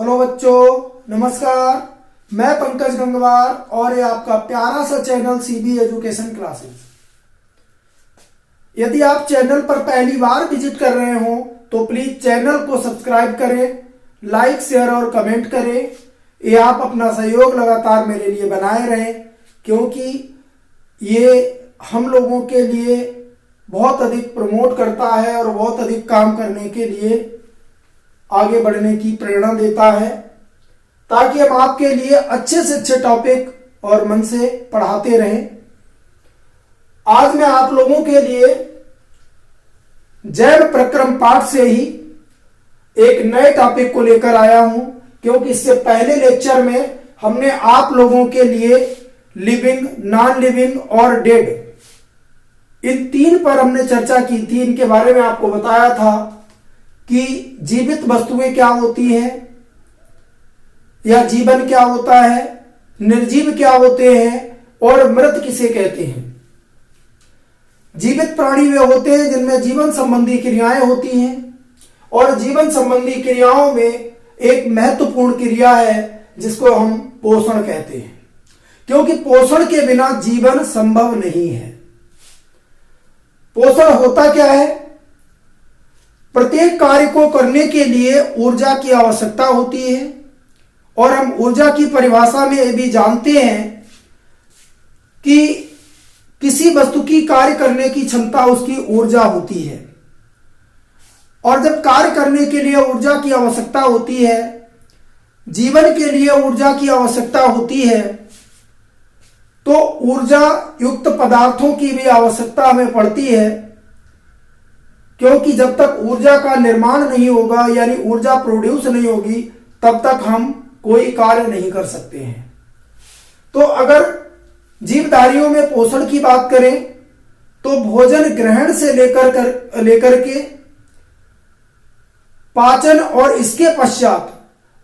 Hello बच्चों, नमस्कार। मैं पंकज गंगवार और ये आपका प्यारा सा चैनल सीबी एजुकेशन क्लासेस। यदि आप चैनल पर पहली बार विजिट कर रहे हो तो प्लीज चैनल को सब्सक्राइब करें, लाइक शेयर और कमेंट करें। ये आप अपना सहयोग लगातार मेरे लिए बनाए रहें, क्योंकि ये हम लोगों के लिए बहुत अधिक प्रमोट करता है और बहुत अधिक काम करने के लिए आगे बढ़ने की प्रेरणा देता है, ताकि हम आपके लिए अच्छे से अच्छे टॉपिक और मन से पढ़ाते रहें। आज मैं आप लोगों के लिए जैव प्रक्रम पाठ से ही एक नए टॉपिक को लेकर आया हूं, क्योंकि इससे पहले लेक्चर में हमने आप लोगों के लिए लिविंग, नॉन लिविंग और डेड, इन तीन पर हमने चर्चा की थी। इनके बारे में आपको बताया था कि जीवित वस्तुएं क्या होती हैं, या जीवन क्या होता है, निर्जीव क्या होते हैं और मृत किसे कहते हैं। जीवित प्राणी वे होते हैं जिनमें जीवन संबंधी क्रियाएं होती हैं, और जीवन संबंधी क्रियाओं में एक महत्वपूर्ण क्रिया है जिसको हम पोषण कहते हैं, क्योंकि पोषण के बिना जीवन संभव नहीं है। पोषण होता क्या है? प्रत्येक कार्य को करने के लिए ऊर्जा की आवश्यकता होती है, और हम ऊर्जा की परिभाषा में ये भी जानते हैं कि किसी वस्तु की कार्य करने की क्षमता उसकी ऊर्जा होती है। और जब कार्य करने के लिए ऊर्जा की आवश्यकता होती है, जीवन के लिए ऊर्जा की आवश्यकता होती है, तो ऊर्जा युक्त पदार्थों की भी आवश्यकता हमें पड़ती है, क्योंकि जब तक ऊर्जा का निर्माण नहीं होगा, यानी ऊर्जा प्रोड्यूस नहीं होगी, तब तक हम कोई कार्य नहीं कर सकते हैं। तो अगर जीवधारियों में पोषण की बात करें तो भोजन ग्रहण से लेकर के पाचन और इसके पश्चात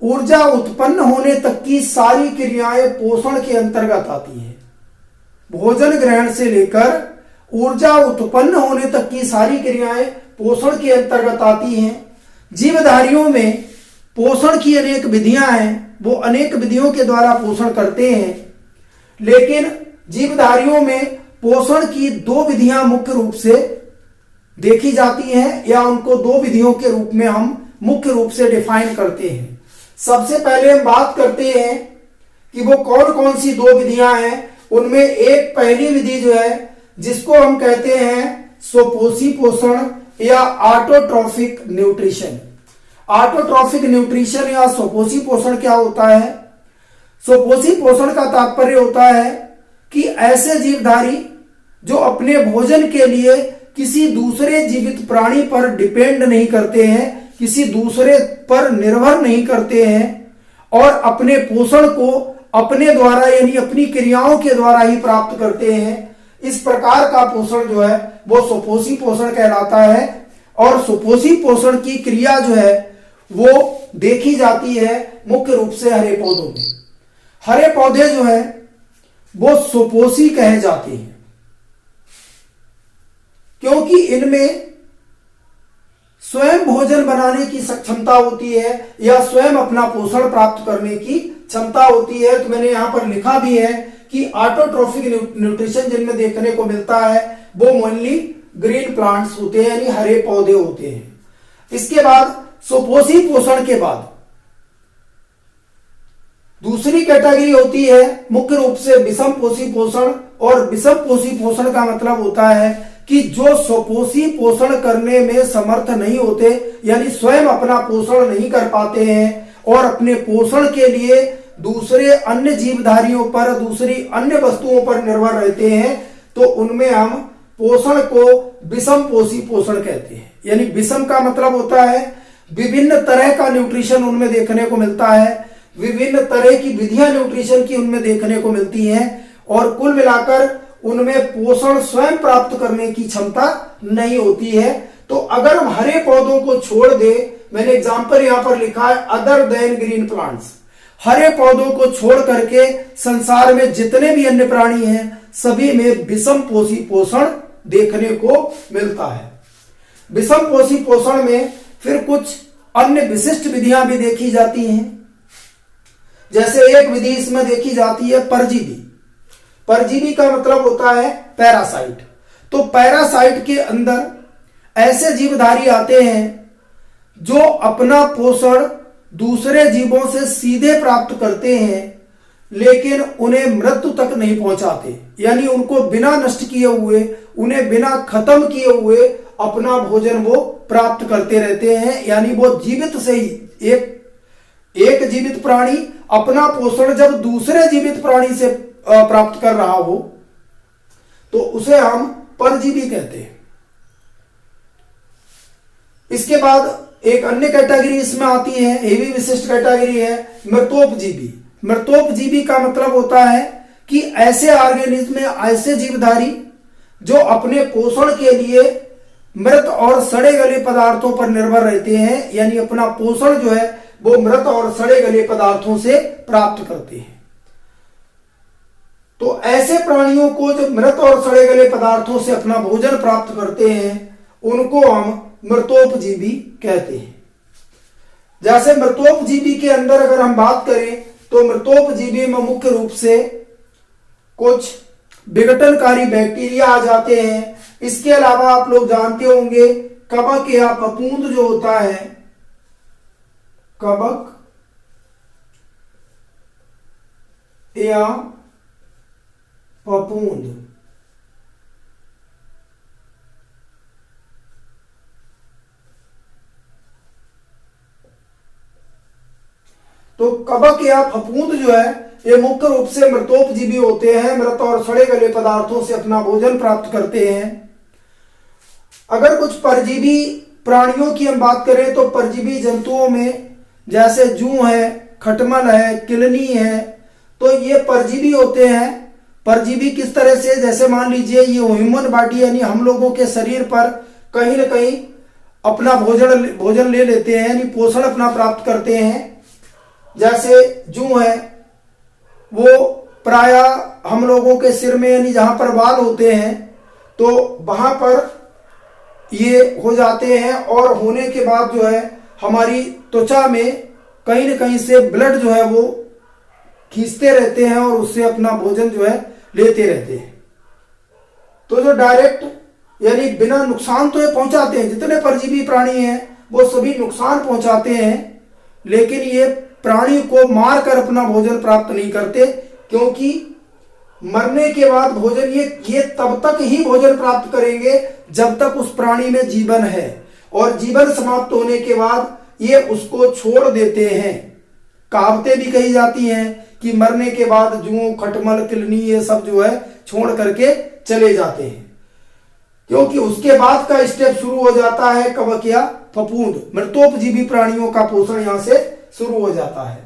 ऊर्जा उत्पन्न होने तक की सारी क्रियाएं पोषण के अंतर्गत आती हैं। भोजन ग्रहण से लेकर ऊर्जा उत्पन्न होने तक की सारी क्रियाएं पोषण के अंतर्गत आती हैं। जीवधारियों में पोषण की अनेक विधियां हैं, वो अनेक विधियों के द्वारा पोषण करते हैं, लेकिन जीवधारियों में पोषण की दो विधियां मुख्य रूप से देखी जाती हैं, या उनको दो विधियों के रूप में हम मुख्य रूप से डिफाइन करते हैं। सबसे पहले हम बात करते हैं कि वो कौन कौन सी दो विधियां हैं। उनमें एक पहली विधि जो है, जिसको हम कहते हैं स्वपोषी पोषण या ऑटोट्रॉफिक न्यूट्रिशन। ऑटोट्रॉफिक न्यूट्रिशन या स्वपोषी पोषण क्या होता है? स्वपोषी पोषण का तात्पर्य होता है कि ऐसे जीवधारी जो अपने भोजन के लिए किसी दूसरे जीवित प्राणी पर डिपेंड नहीं करते हैं, किसी दूसरे पर निर्भर नहीं करते हैं, और अपने पोषण को अपने द्वारा यानी अपनी क्रियाओं के द्वारा ही प्राप्त करते हैं। इस प्रकार का पोषण जो है वो स्वपोषी पोषण कहलाता है। और स्वपोषी पोषण की क्रिया जो है वो देखी जाती है मुख्य रूप से हरे पौधों में। हरे पौधे जो है वो स्वपोषी कहे जाते हैं, क्योंकि इनमें स्वयं भोजन बनाने की क्षमता होती है, या स्वयं अपना पोषण प्राप्त करने की क्षमता होती है। तो मैंने यहां पर लिखा भी है कि ऑटोट्रॉफिक न्यूट्रिशन जिनमें देखने को मिलता है वो मेनली ग्रीन प्लांट्स होते हैं, यानी हरे पौधे होते हैं। इसके बाद स्वपोषी पोषण के बाद दूसरी कैटेगरी होती है मुख्य रूप से विषम पोषी पोषण। और विषम पोषी पोषण का मतलब होता है कि जो स्वपोषी पोषण करने में समर्थ नहीं होते, यानी स्वयं अपना पोषण नहीं कर पाते हैं और अपने पोषण के लिए दूसरे अन्य जीवधारियों पर, दूसरी अन्य वस्तुओं पर निर्भर रहते हैं, तो उनमें हम पोषण को विषम पोषी पोषण कहते हैं। यानी विषम का मतलब होता है विभिन्न तरह का न्यूट्रिशन उनमें देखने को मिलता है, विभिन्न तरह की विधियां न्यूट्रिशन की उनमें देखने को मिलती हैं, और कुल मिलाकर उनमें पोषण स्वयं प्राप्त करने की क्षमता नहीं होती है। तो अगर हम हरे पौधों को छोड़ दे, मैंने एग्जांपल यहां पर लिखा है अदर देन ग्रीन प्लांट्स, हरे पौधों को छोड़ करके संसार में जितने भी अन्य प्राणी हैं सभी में विषम पोषी पोषण देखने को मिलता है। विषम पोषी पोषण में फिर कुछ अन्य विशिष्ट विधियां भी देखी जाती हैं। जैसे एक विधि इसमें देखी जाती है परजीवी। परजीवी का मतलब होता है पैरासाइट। तो पैरासाइट के अंदर ऐसे जीवधारी आते हैं जो अपना पोषण दूसरे जीवों से सीधे प्राप्त करते हैं, लेकिन उन्हें मृत्यु तक नहीं पहुंचाते, यानी उनको बिना नष्ट किए हुए, उन्हें बिना खत्म किए हुए अपना भोजन वो प्राप्त करते रहते हैं। यानी वो जीवित से ही एक जीवित प्राणी अपना पोषण जब दूसरे जीवित प्राणी से प्राप्त कर रहा हो तो उसे हम परजीवी कहते हैं। इसके बाद एक अन्य कैटेगरी इसमें आती है, ये भी विशिष्ट कैटेगरी है, मृतोपजीवी। मृतोपजीवी का मतलब होता है कि ऐसे ऑर्गेनिज्म में ऐसे जीवधारी जो अपने पोषण के लिए मृत और सड़े गले पदार्थों पर निर्भर रहते हैं, यानी अपना पोषण जो है वो मृत और सड़े गले पदार्थों से प्राप्त करते हैं। तो ऐसे प्राणियों को जो मृत और सड़े गले पदार्थों से अपना भोजन प्राप्त करते हैं उनको हम मृतोपजीवी कहते हैं। जैसे मृतोपजीवी के अंदर अगर हम बात करें तो मृतोपजीवी में मुख्य रूप से कुछ विघटनकारी बैक्टीरिया आ जाते हैं। इसके अलावा आप लोग जानते होंगे कवक या फफूंद जो होता है, कवक या फफूंद, तो कवक या फफूंद जो है ये मुख्य रूप से मृतोपजीवी होते हैं, मृत और सड़े गले पदार्थों से अपना भोजन प्राप्त करते हैं। अगर कुछ परजीवी प्राणियों की हम बात करें तो परजीवी जंतुओं में जैसे जूं है, खटमल है, किलनी है, तो ये परजीवी होते हैं। परजीवी किस तरह से, जैसे मान लीजिए ये ह्यूमन बॉडी यानी हम लोगों के शरीर पर कहीं ना कहीं अपना भोजन ले लेते हैं, यानी पोषण अपना प्राप्त करते हैं। जैसे जूं है वो प्राय हम लोगों के सिर में यानी जहां पर बाल होते हैं तो वहां पर ये हो जाते हैं, और होने के बाद जो है हमारी त्वचा में कहीं न कहीं से ब्लड जो है वो खींचते रहते हैं और उससे अपना भोजन जो है लेते रहते हैं। तो जो डायरेक्ट यानी बिना नुकसान तो ये पहुंचाते हैं, जितने परजीवी प्राणी हैं वो सभी नुकसान पहुंचाते हैं, लेकिन ये प्राणी को मारकर अपना भोजन प्राप्त नहीं करते, क्योंकि मरने के बाद भोजन ये तब तक ही भोजन प्राप्त करेंगे जब तक उस प्राणी में जीवन है, और जीवन समाप्त होने के बाद ये उसको छोड़ देते हैं। कहावतें भी कही जाती हैं कि मरने के बाद जूं, खटमल, किलनी ये सब जो है छोड़ करके चले जाते हैं, क्योंकि उसके बाद का स्टेप शुरू हो जाता है कवक या फफूंद। मृतोपजीवी प्राणियों का पोषण यहां से शुरू हो जाता है।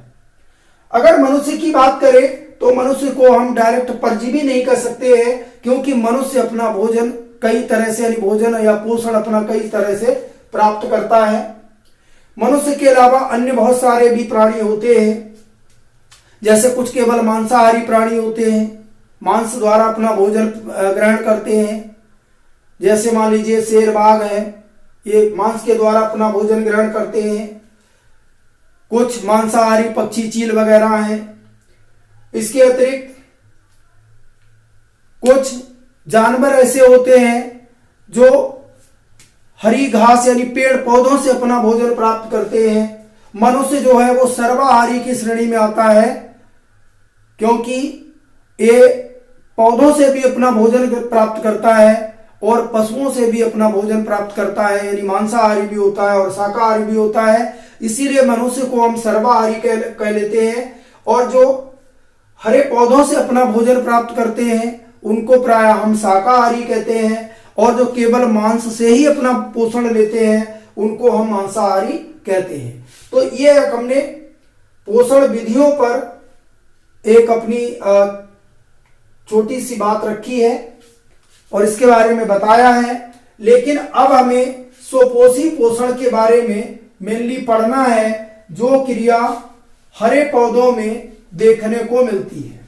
अगर मनुष्य की बात करें तो मनुष्य को हम डायरेक्ट परजीवी नहीं कर सकते हैं, क्योंकि मनुष्य अपना भोजन कई तरह से यानी भोजन या पोषण अपना कई तरह से प्राप्त करता है। मनुष्य के अलावा अन्य बहुत सारे भी प्राणी होते हैं, जैसे कुछ केवल मांसाहारी प्राणी होते हैं, मांस द्वारा अपना भोजन ग्रहण करते हैं। जैसे मान लीजिए शेर, बाघ है, ये मांस के द्वारा अपना भोजन ग्रहण करते हैं। कुछ मांसाहारी पक्षी, चील वगैरह हैं। इसके अतिरिक्त कुछ जानवर ऐसे होते हैं जो हरी घास यानी पेड़ पौधों से अपना भोजन प्राप्त करते हैं। मनुष्य जो है वो सर्वाहारी की श्रेणी में आता है, क्योंकि ये पौधों से भी अपना भोजन प्राप्त करता है और पशुओं से भी अपना भोजन प्राप्त करता है, यानी मांसाहारी भी होता है और शाकाहारी भी होता है। इसीलिए मनुष्य को हम सर्वाहारी कह लेते हैं। और जो हरे पौधों से अपना भोजन प्राप्त करते हैं उनको प्राय हम शाकाहारी कहते हैं, और जो केवल मांस से ही अपना पोषण लेते हैं उनको हम मांसाहारी कहते हैं। तो ये हमने पोषण विधियों पर एक अपनी छोटी सी बात रखी है और इसके बारे में बताया है। लेकिन अब हमें स्वपोषी पोषण के बारे में मेनली पढ़ना है, जो क्रिया हरे पौधों में देखने को मिलती है।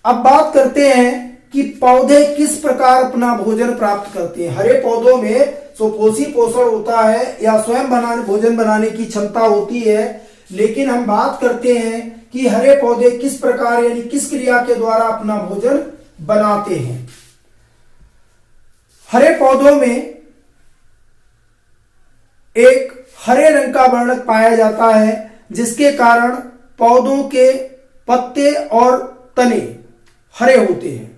अब बात करते हैं कि पौधे किस प्रकार अपना भोजन प्राप्त करते हैं। हरे पौधों में सुपोषी पोषण होता है या स्वयं भोजन बनाने की क्षमता होती है, लेकिन हम बात करते हैं कि हरे पौधे किस प्रकार यानी किस क्रिया के द्वारा अपना भोजन बनाते हैं। हरे पौधों में एक हरे रंग का वर्णक पाया जाता है, जिसके कारण पौधों के पत्ते और तने हरे होते हैं।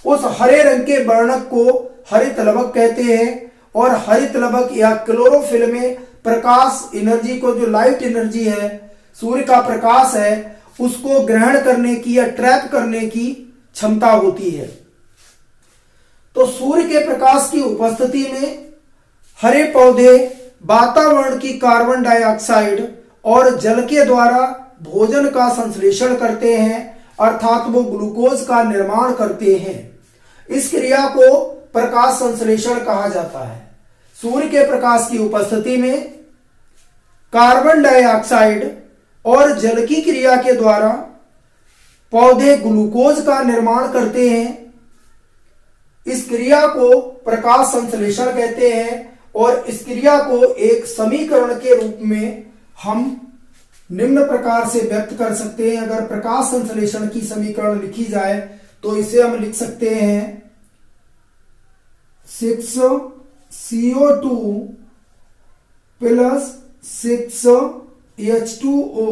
उस हरे रंग के वर्णक को हरित लवक कहते हैं, और हरित लवक या क्लोरोफिल में प्रकाश एनर्जी को, जो लाइट एनर्जी है, सूर्य का प्रकाश है, उसको ग्रहण करने की या ट्रैप करने की क्षमता होती है। तो सूर्य के प्रकाश की उपस्थिति में हरे पौधे वातावरण की कार्बन डाइऑक्साइड और जल के द्वारा भोजन का संश्लेषण करते हैं, अर्थात वो ग्लूकोज का निर्माण करते हैं। इस क्रिया को प्रकाश संश्लेषण कहा जाता है। सूर्य के प्रकाश की उपस्थिति में कार्बन डाइऑक्साइड और जल की क्रिया के द्वारा पौधे ग्लूकोज का निर्माण करते हैं। इस क्रिया को प्रकाश संश्लेषण कहते हैं, और इस क्रिया को एक समीकरण के रूप में हम निम्न प्रकार से व्यक्त कर सकते हैं। अगर प्रकाश संश्लेषण की समीकरण लिखी जाए तो इसे हम लिख सकते हैं 6CO2 प्लस 6H2O,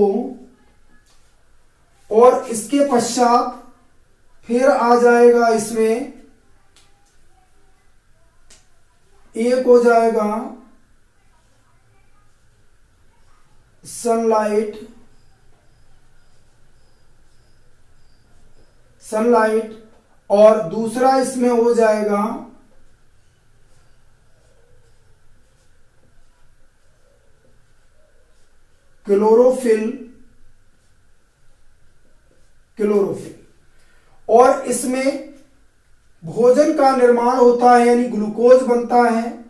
और इसके पश्चात फिर आ जाएगा इसमें एक हो जाएगा सनलाइट, और दूसरा इसमें हो जाएगा क्लोरोफिल, और इसमें भोजन का निर्माण होता है यानी ग्लूकोज बनता है।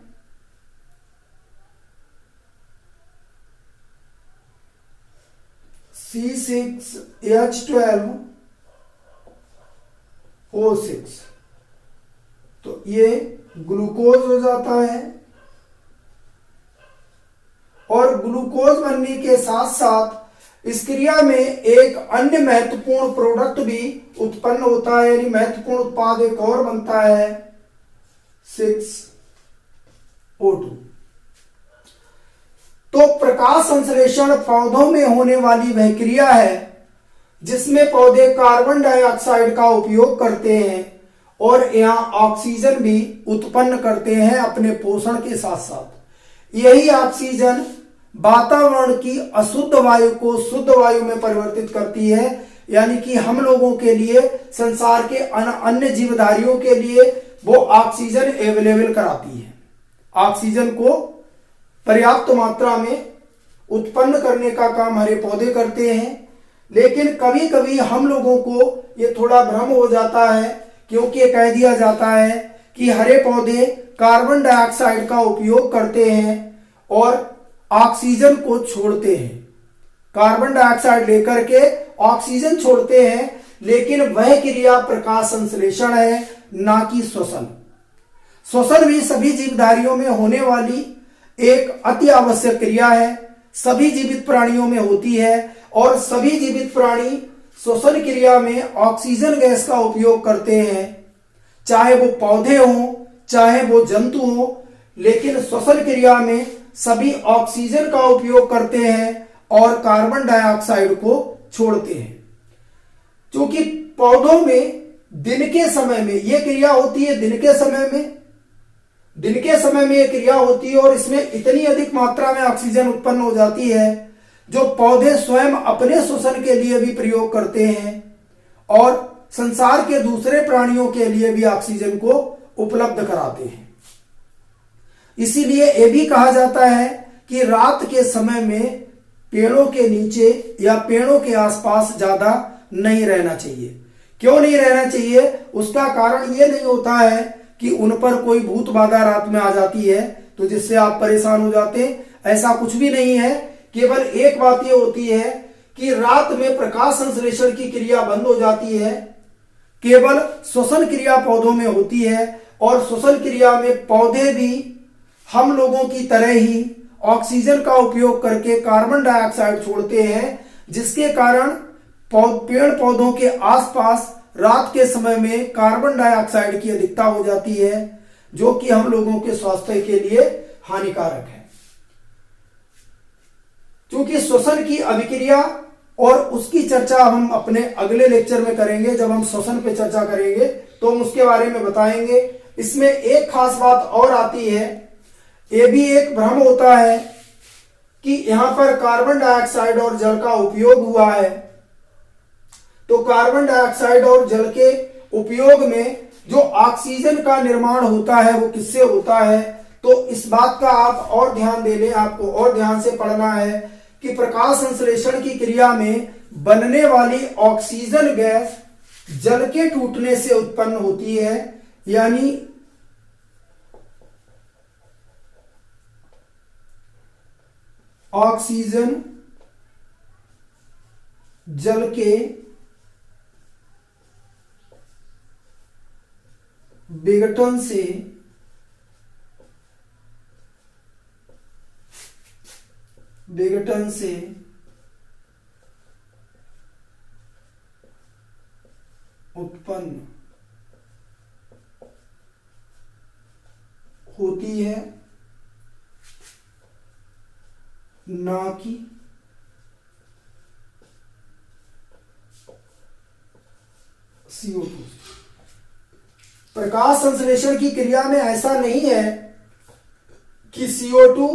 C6H12O6, तो ये ग्लूकोज हो जाता है, और ग्लूकोज बनने के साथ साथ इस क्रिया में एक अन्य महत्वपूर्ण प्रोडक्ट भी उत्पन्न होता है, यानी महत्वपूर्ण उत्पाद एक और बनता है 6O2। तो प्रकाश संश्लेषण पौधों में होने वाली वह क्रिया है जिसमें पौधे कार्बन डाइऑक्साइड का उपयोग करते हैं और यहां ऑक्सीजन भी उत्पन्न करते हैं अपने पोषण के साथ साथ। यही ऑक्सीजन वातावरण की अशुद्ध वायु को शुद्ध वायु में परिवर्तित करती है, यानी कि हम लोगों के लिए, संसार के अन्य जीवधारियों के लिए वो ऑक्सीजन अवेलेबल कराती है। ऑक्सीजन को पर्याप्त मात्रा में उत्पन्न करने का काम हरे पौधे करते हैं। लेकिन कभी कभी हम लोगों को ये थोड़ा भ्रम हो जाता है, क्योंकि कह दिया जाता है कि हरे पौधे कार्बन डाइऑक्साइड का उपयोग करते हैं और ऑक्सीजन को छोड़ते हैं, कार्बन डाइऑक्साइड लेकर के ऑक्सीजन छोड़ते हैं, लेकिन वह क्रिया प्रकाश संश्लेषण है, ना कि श्वसन। श्वसन भी सभी जीवधारियों में होने वाली एक अति आवश्यक क्रिया है, सभी जीवित प्राणियों में होती है, और सभी जीवित प्राणी श्वसन क्रिया में ऑक्सीजन गैस का उपयोग करते हैं, चाहे वो पौधे हों चाहे वो जंतु हों, लेकिन श्वसन क्रिया में सभी ऑक्सीजन का उपयोग करते हैं और कार्बन डाइऑक्साइड को छोड़ते हैं। क्योंकि पौधों में दिन के समय में यह क्रिया होती है, दिन के समय में यह क्रिया होती है, और इसमें इतनी अधिक मात्रा में ऑक्सीजन उत्पन्न हो जाती है जो पौधे स्वयं अपने श्वसन के लिए भी प्रयोग करते हैं और संसार के दूसरे प्राणियों के लिए भी ऑक्सीजन को उपलब्ध कराते हैं। इसीलिए यह भी कहा जाता है कि रात के समय में पेड़ों के नीचे या पेड़ों के आसपास ज्यादा नहीं रहना चाहिए। क्यों नहीं रहना चाहिए? उसका कारण यह नहीं होता है कि उन पर कोई भूत बाधा रात में आ जाती है तो जिससे आप परेशान हो जाते, ऐसा कुछ भी नहीं है। केवल एक बात यह होती है कि रात में प्रकाश संश्लेषण की क्रिया बंद हो जाती है, केवल श्वसन क्रिया पौधों में होती है और श्वसन क्रिया में पौधे भी हम लोगों की तरह ही ऑक्सीजन का उपयोग करके कार्बन डाइऑक्साइड छोड़ते हैं, जिसके कारण पेड़ पौधों के आसपास रात के समय में कार्बन डाइऑक्साइड की अधिकता हो जाती है, जो कि हम लोगों के स्वास्थ्य के लिए हानिकारक है। क्योंकि श्वसन की अभिक्रिया और उसकी चर्चा हम अपने अगले लेक्चर में करेंगे, जब हम श्वसन पे चर्चा करेंगे तो हम उसके बारे में बताएंगे। इसमें एक खास बात और आती है, ये भी एक भ्रम होता है कि यहां पर कार्बन डाइऑक्साइड और जल का उपयोग हुआ है, तो कार्बन डाइऑक्साइड और जल के उपयोग में जो ऑक्सीजन का निर्माण होता है वो किससे होता है, तो इस बात का आप और ध्यान दे लें, आपको और ध्यान से पढ़ना है कि प्रकाश संश्लेषण की क्रिया में बनने वाली ऑक्सीजन गैस जल के टूटने से उत्पन्न होती है, यानी ऑक्सीजन जल के विघटन से उत्पन्न होती है, ना कि CO2। प्रकाश संश्लेषण की क्रिया में ऐसा नहीं है कि CO2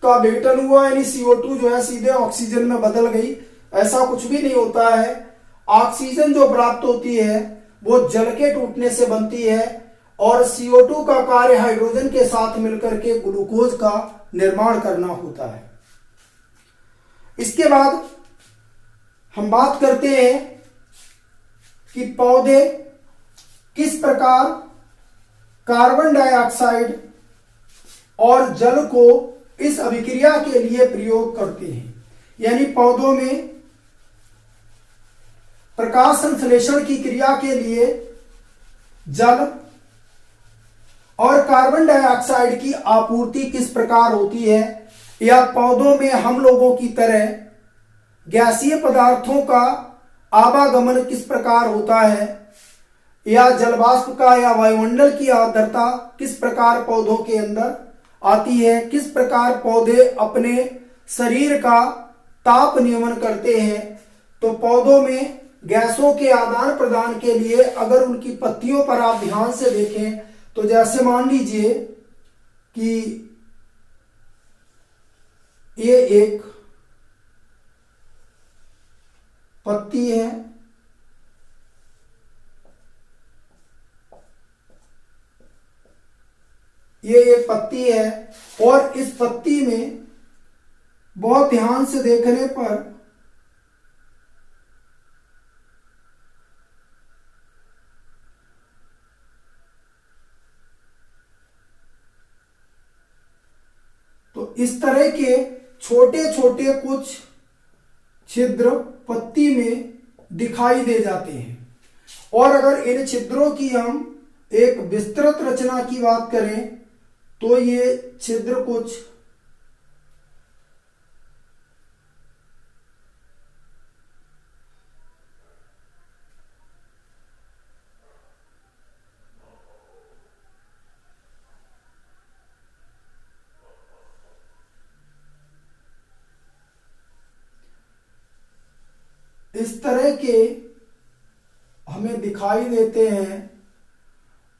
का विघटन हुआ यानी CO2 जो है सीधे ऑक्सीजन में बदल गई, ऐसा कुछ भी नहीं होता है। ऑक्सीजन जो प्राप्त होती है वो जल के टूटने से बनती है और CO2 का कार्य हाइड्रोजन के साथ मिलकर के ग्लूकोज का निर्माण करना होता है। इसके बाद हम बात करते हैं कि पौधे किस प्रकार कार्बन डाइऑक्साइड और जल को इस अभिक्रिया के लिए प्रयोग करते हैं, यानी पौधों में प्रकाश संश्लेषण की क्रिया के लिए जल और कार्बन डाइऑक्साइड की आपूर्ति किस प्रकार होती है, या पौधों में हम लोगों की तरह गैसीय पदार्थों का आवागमन किस प्रकार होता है, या जलवाष्प का या वायुमंडल की आर्द्रता किस प्रकार पौधों के अंदर आती है, किस प्रकार पौधे अपने शरीर का ताप नियमन करते हैं। तो पौधों में गैसों के आदान प्रदान के लिए अगर उनकी पत्तियों पर आप ध्यान से देखें तो जैसे मान लीजिए कि ये एक पत्ती है, ये एक पत्ती है और इस पत्ती में बहुत ध्यान से देखने पर तो इस तरह के छोटे छोटे कुछ छिद्र पत्ती में दिखाई दे जाते हैं। और अगर इन छिद्रों की हम एक विस्तृत रचना की बात करें तो ये छिद्र कुछ इस तरह के हमें दिखाई देते हैं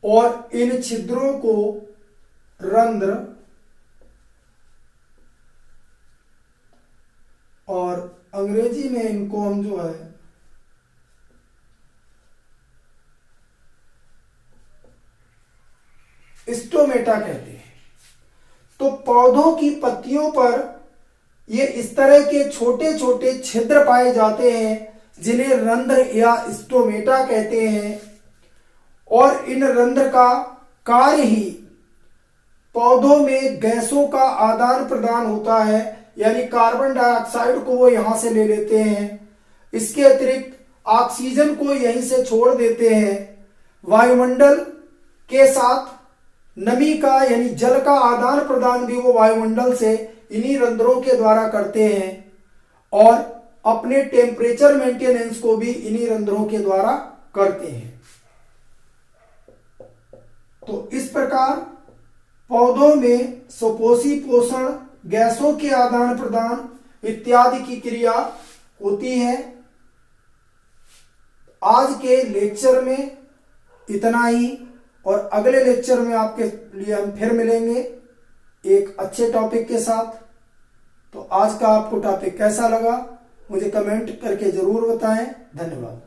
और इन छिद्रों को रंध्र और अंग्रेजी में इनको हम जो है स्टोमेटा कहते हैं। तो पौधों की पत्तियों पर ये इस तरह के छोटे छोटे छिद्र पाए जाते हैं जिन्हें रंध्र या स्टोमेटा कहते हैं। और इन रंध्र का कार्य ही पौधों में गैसों का आदान प्रदान होता है, यानी कार्बन डाइऑक्साइड को वो यहां से ले लेते हैं, इसके अतिरिक्त ऑक्सीजन को यहीं से छोड़ देते हैं वायुमंडल के साथ नमी का यानी जल का आदान प्रदान भी वो वायुमंडल से इन्हीं रंध्रों के द्वारा करते हैं और अपने टेम्परेचर मेंटेनेंस को भी इन्हीं रंध्रों के द्वारा करते हैं। तो इस प्रकार पौधों में सुपोषी पोषण, गैसों के आदान प्रदान इत्यादि की क्रिया होती है। आज के लेक्चर में इतना ही और अगले लेक्चर में आपके लिए हम फिर मिलेंगे एक अच्छे टॉपिक के साथ। तो आज का आपको टॉपिक कैसा लगा मुझे कमेंट करके जरूर बताएं। धन्यवाद।